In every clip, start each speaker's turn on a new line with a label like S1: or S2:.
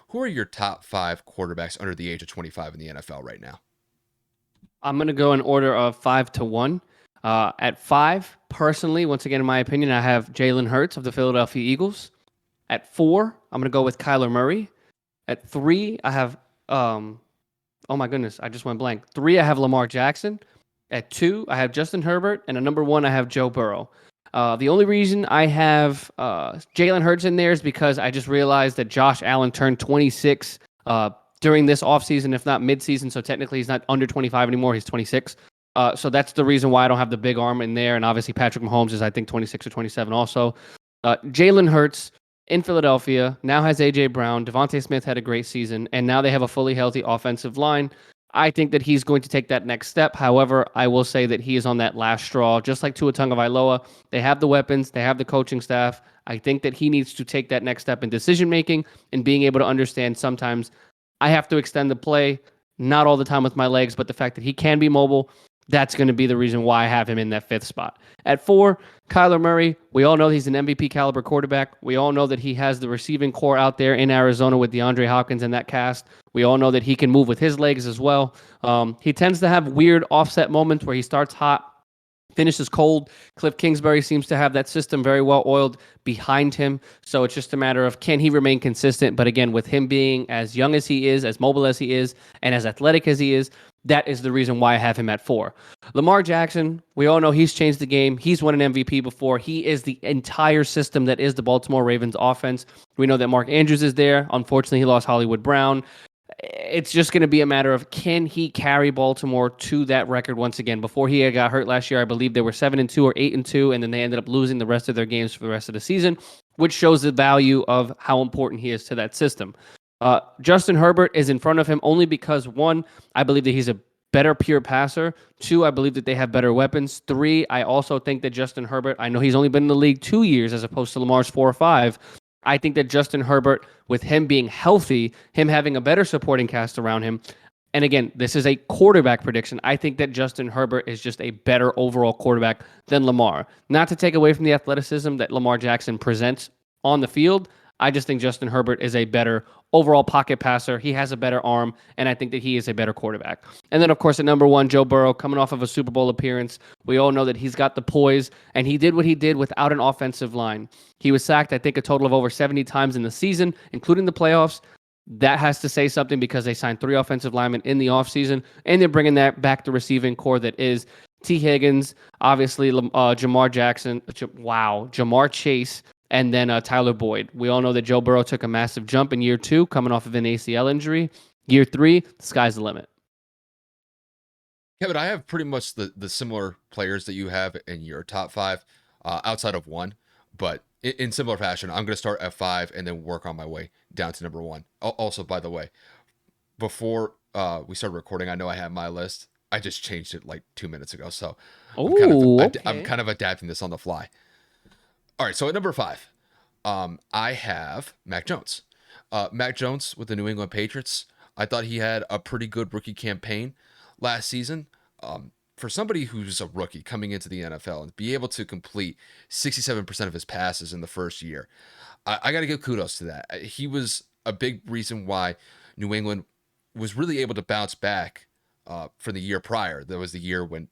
S1: Who are your top 5 quarterbacks under the age of 25 in the NFL right now?
S2: I'm going to go in order of 5 to 1. At 5, personally, once again, in my opinion, I have Jalen Hurts of the Philadelphia Eagles. At 4, I'm going to go with Kyler Murray. At 3, I have, oh my goodness, I just went blank. 3, I have Lamar Jackson. At 2, I have Justin Herbert. And at number 1, I have Joe Burrow. The only reason I have Jalen Hurts in there is because I just realized that Josh Allen turned 26 during this offseason, if not midseason. So technically, he's not under 25 anymore. He's 26. So that's the reason why I don't have the big arm in there. And obviously, Patrick Mahomes is, I think, 26 or 27 also. Jalen Hurts in Philadelphia now has A.J. Brown. Devontae Smith had a great season. And now they have a fully healthy offensive line. I think that he's going to take that next step. However, I will say that he is on that last straw, just like Tua Tagovailoa. They have the weapons, they have the coaching staff. I think that he needs to take that next step in decision making and being able to understand sometimes I have to extend the play, not all the time with my legs, but the fact that he can be mobile, that's going to be the reason why I have him in that 5th spot. At 4, Kyler Murray. We all know he's an MVP caliber quarterback. We all know that he has the receiving core out there in Arizona with DeAndre Hopkins and that cast. We all know that he can move with his legs as well. He tends to have weird offset moments where he starts hot, finishes cold. Cliff Kingsbury seems to have that system very well oiled behind him. So it's just a matter of can he remain consistent? But again, with him being as young as he is, as mobile as he is, and as athletic as he is, that is the reason why I have him at 4. Lamar Jackson, we all know he's changed the game. He's won an MVP before. He is the entire system that is the Baltimore Ravens offense. We know that Mark Andrews is there. Unfortunately, he lost Hollywood Brown. It's just going to be a matter of can he carry Baltimore to that record once again. Before he got hurt last year, I believe they were 7-2 or 8-2, and then they ended up losing the rest of their games for the rest of the season, which shows the value of how important he is to that system. Justin Herbert is in front of him only because, 1, I believe that he's a better pure passer. 2, I believe that they have better weapons. 3, I also think that Justin Herbert, I know he's only been in the league 2 years as opposed to Lamar's 4 or 5. I think that Justin Herbert, with him being healthy, him having a better supporting cast around him, and again, this is a quarterback prediction. I think that Justin Herbert is just a better overall quarterback than Lamar. Not to take away from the athleticism that Lamar Jackson presents on the field. I just think Justin Herbert is a better overall pocket passer. He has a better arm, and I think that he is a better quarterback. And then, of course, at number 1, Joe Burrow, coming off of a Super Bowl appearance. We all know that he's got the poise, and he did what he did without an offensive line. He was sacked, I think, a total of over 70 times in the season, including the playoffs. That has to say something because they signed 3 offensive linemen in the offseason, and they're bringing that back the receiving core that is T. Higgins, obviously Jamar Jackson, Jamar Chase, and then Tyler Boyd. We all know that Joe Burrow took a massive jump in year 2, coming off of an ACL injury. Year 3, the sky's the limit.
S1: Kevin, I have pretty much the similar players that you have in your top 5, outside of 1, but in similar fashion, I'm going to start at 5 and then work on my way down to number 1. Also, by the way, before we started recording, I know I had my list. I just changed it like 2 minutes ago, so I'm kind of adapting this on the fly. All right, so at number 5, I have Mac Jones. Mac Jones with the New England Patriots. I thought he had a pretty good rookie campaign last season. For somebody who's a rookie coming into the NFL and be able to complete 67% of his passes in the first year, I got to give kudos to that. He was a big reason why New England was really able to bounce back from the year prior. That was the year when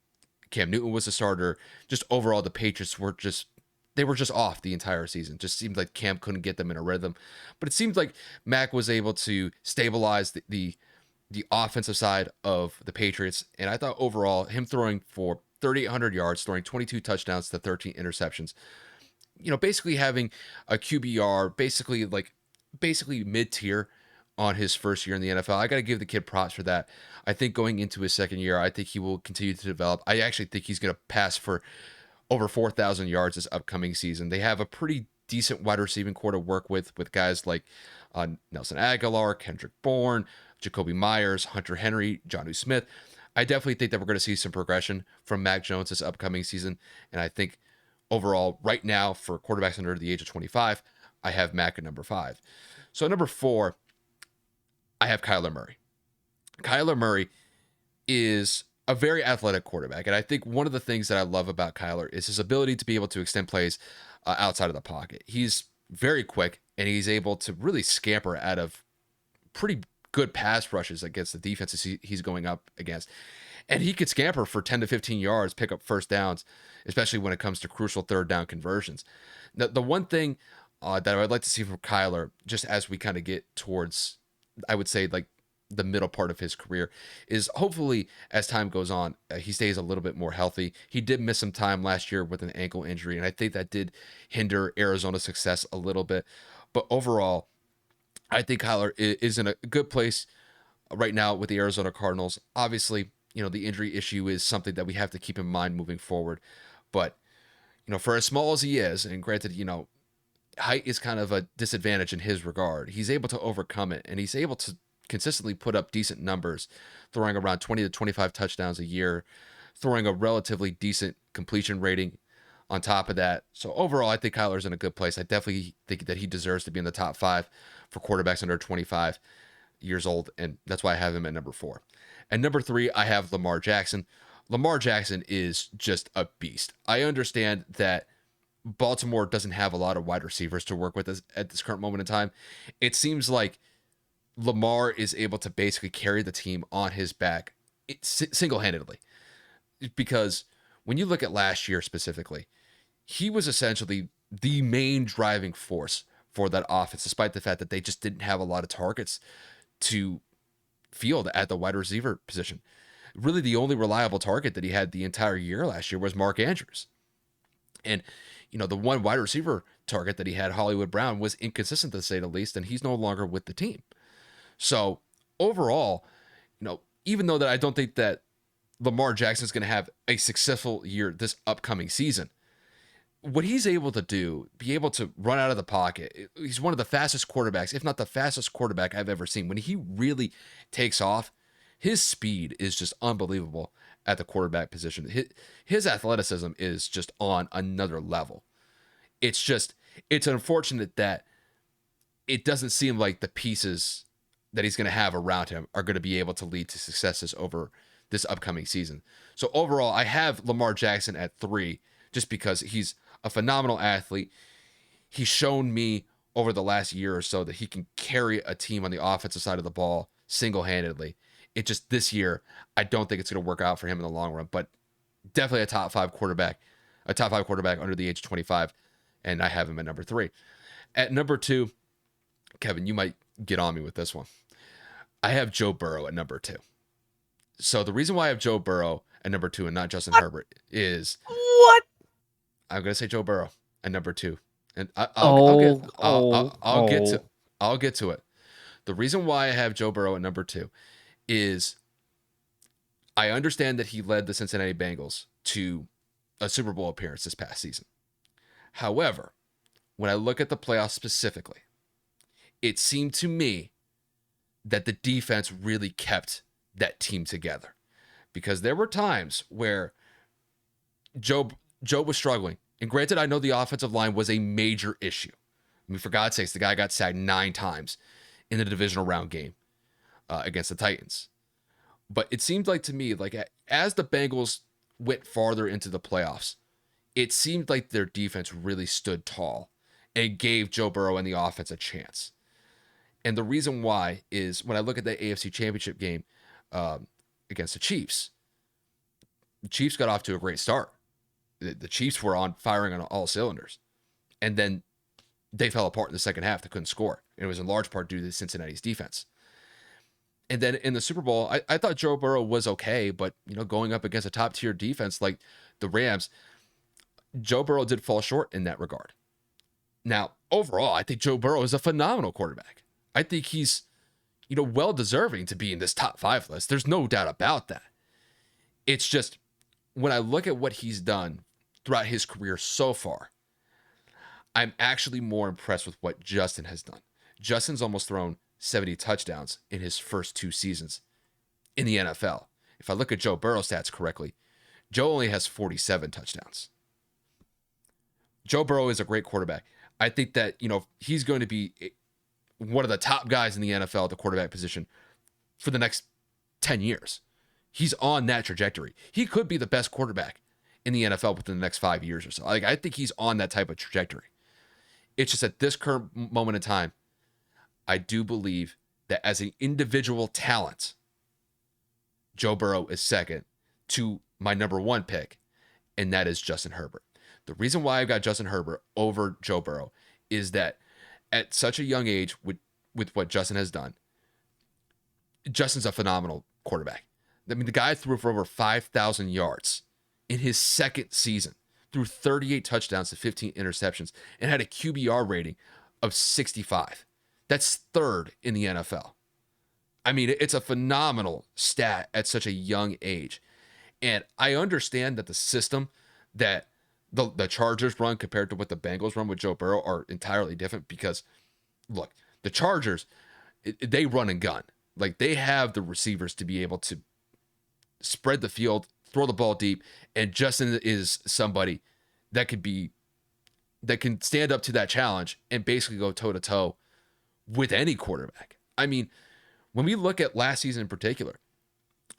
S1: Cam Newton was the starter. Just overall, the Patriots were just off the entire season. Just seemed like Cam couldn't get them in a rhythm. But it seemed like Mac was able to stabilize the offensive side of the Patriots. And I thought overall, him throwing for 3,800 yards, throwing 22 touchdowns to 13 interceptions, basically having a QBR, basically mid-tier on his first year in the NFL. I got to give the kid props for that. I think going into his second year, I think he will continue to develop. I actually think he's going to pass for over 4,000 yards this upcoming season. They have a pretty decent wide receiving core to work with guys like Nelson Aguilar, Kendrick Bourne, Jacoby Myers, Hunter Henry, Jonnu Smith. I definitely think that we're going to see some progression from Mac Jones this upcoming season. And I think overall, right now, for quarterbacks under the age of 25, I have Mac at number 5. So at number 4, I have Kyler Murray. Kyler Murray is a very athletic quarterback. And I think one of the things that I love about Kyler is his ability to be able to extend plays outside of the pocket. He's very quick, and he's able to really scamper out of pretty good pass rushes against the defenses he's going up against. And he could scamper for 10 to 15 yards, pick up first downs, especially when it comes to crucial third down conversions. Now, the one thing that I would like to see from Kyler, just as we kind of get towards, I would say, like the middle part of his career, is hopefully as time goes on, he stays a little bit more healthy. He did miss some time last year with an ankle injury, and I think that did hinder Arizona's success a little bit. But overall, I think Kyler is in a good place right now with the Arizona Cardinals. Obviously, the injury issue is something that we have to keep in mind moving forward. But, for as small as he is, and granted, height is kind of a disadvantage in his regard, he's able to overcome it, and he's able to consistently put up decent numbers, throwing around 20 to 25 touchdowns a year, throwing a relatively decent completion rating on top of that. So overall, I think Kyler's in a good place. I definitely think that he deserves to be in the top 5 for quarterbacks under 25 years old, and that's why I have him at number 4. And number 3, I have Lamar Jackson. Lamar Jackson is just a beast. I understand that Baltimore doesn't have a lot of wide receivers to work with at this current moment in time. It seems like Lamar is able to basically carry the team on his back single-handedly. Because when you look at last year specifically, he was essentially the main driving force for that offense, despite the fact that they just didn't have a lot of targets to field at the wide receiver position. Really, the only reliable target that he had the entire year last year was Mark Andrews. And, the one wide receiver target that he had, Hollywood Brown, was inconsistent to say the least, and he's no longer with the team. So overall, even though that I don't think that Lamar Jackson is going to have a successful year this upcoming season, what he's able to do, be able to run out of the pocket, he's one of the fastest quarterbacks, if not the fastest quarterback I've ever seen. When he really takes off, his speed is just unbelievable at the quarterback position. His athleticism is just on another level. It's unfortunate that it doesn't seem like the pieces that he's going to have around him are going to be able to lead to successes over this upcoming season. So overall, I have Lamar Jackson at 3 just because he's a phenomenal athlete. He's shown me over the last year or so that he can carry a team on the offensive side of the ball single-handedly. It just, this year, I don't think it's going to work out for him in the long run, but definitely a top 5 quarterback under the age of 25, and I have him at number 3. At number 2, Kevin, you might get on me with this one. I have Joe Burrow at number 2. So the reason why I have Joe Burrow at number 2 and not Justin Herbert is
S2: What?
S1: I'm going to say Joe Burrow at number 2, and I'll get to it. The reason why I have Joe Burrow at number 2 is I understand that he led the Cincinnati Bengals to a Super Bowl appearance this past season. However, when I look at the playoffs specifically, it seemed to me that the defense really kept that team together, because there were times where Joe was struggling. And granted, I know the offensive line was a major issue. I mean, for God's sakes, the guy got sacked 9 times in the divisional round game against the Titans. But it seemed like to me, like as the Bengals went farther into the playoffs, it seemed like their defense really stood tall and gave Joe Burrow and the offense a chance. And the reason why is when I look at the AFC Championship game against the Chiefs got off to a great start. The Chiefs were firing on all cylinders. And then they fell apart in the second half. They couldn't score. And it was in large part due to Cincinnati's defense. And then in the Super Bowl, I thought Joe Burrow was okay, but going up against a top-tier defense like the Rams, Joe Burrow did fall short in that regard. Now, overall, I think Joe Burrow is a phenomenal quarterback. I think he's, well deserving to be in this top 5 list. There's no doubt about that. It's just when I look at what he's done throughout his career so far, I'm actually more impressed with what Justin has done. Justin's almost thrown 70 touchdowns in his first 2 seasons in the NFL. If I look at Joe Burrow's stats correctly, Joe only has 47 touchdowns. Joe Burrow is a great quarterback. I think that, he's going to be one of the top guys in the NFL at the quarterback position for the next 10 years. He's on that trajectory. He could be the best quarterback in the NFL within the next 5 years or so. I think he's on that type of trajectory. It's just at this current moment in time, I do believe that as an individual talent, Joe Burrow is second to my number one pick, and that is Justin Herbert. The reason why I've got Justin Herbert over Joe Burrow is that at such a young age, with what Justin has done, Justin's a phenomenal quarterback. I mean, the guy threw for over 5,000 yards in his second season, threw 38 touchdowns to 15 interceptions, and had a QBR rating of 65. That's third in the NFL. I mean, it's a phenomenal stat at such a young age. And I understand that the system that the Chargers run compared to what the Bengals run with Joe Burrow are entirely different because, look, the Chargers, they run and gun. Like, they have the receivers to be able to spread the field, throw the ball deep, and Justin is somebody that can stand up to that challenge and basically go toe to toe with any quarterback. I mean, when we look at last season in particular,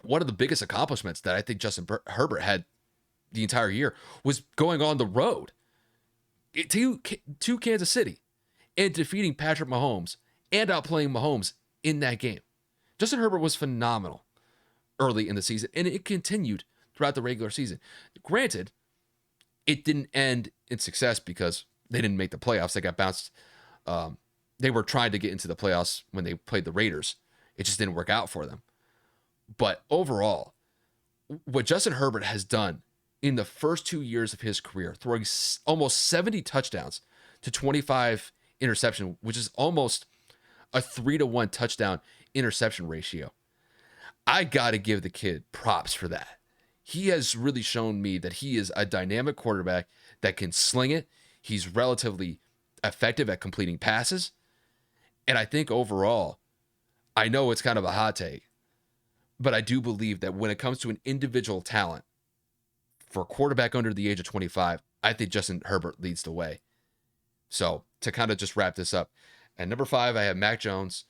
S1: one of the biggest accomplishments that I think Justin Herbert had the entire year was going on the road to Kansas City and defeating Patrick Mahomes and outplaying Mahomes in that game. Justin Herbert was phenomenal early in the season, and it continued throughout the regular season. Granted, it didn't end in success because they didn't make the playoffs. They got bounced. They were trying to get into the playoffs when they played the Raiders. It just didn't work out for them. But overall, what Justin Herbert has done in the first 2 years of his career, throwing almost 70 touchdowns to 25 interception, which is almost a 3-to-1 touchdown interception ratio. I got to give the kid props for that. He has really shown me that he is a dynamic quarterback that can sling it. He's relatively effective at completing passes. And I think overall, I know it's kind of a hot take, but I do believe that when it comes to an individual talent for a quarterback under the age of 25, I think Justin Herbert leads the way. So to kind of just wrap this up, at number 5, I have Mac Jones.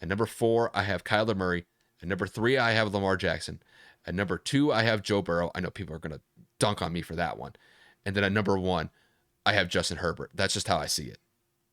S1: At number 4, I have Kyler Murray. At number 3, I have Lamar Jackson. At number 2, I have Joe Burrow. I know people are going to dunk on me for that one. And then at number 1, I have Justin Herbert. That's just how I see it.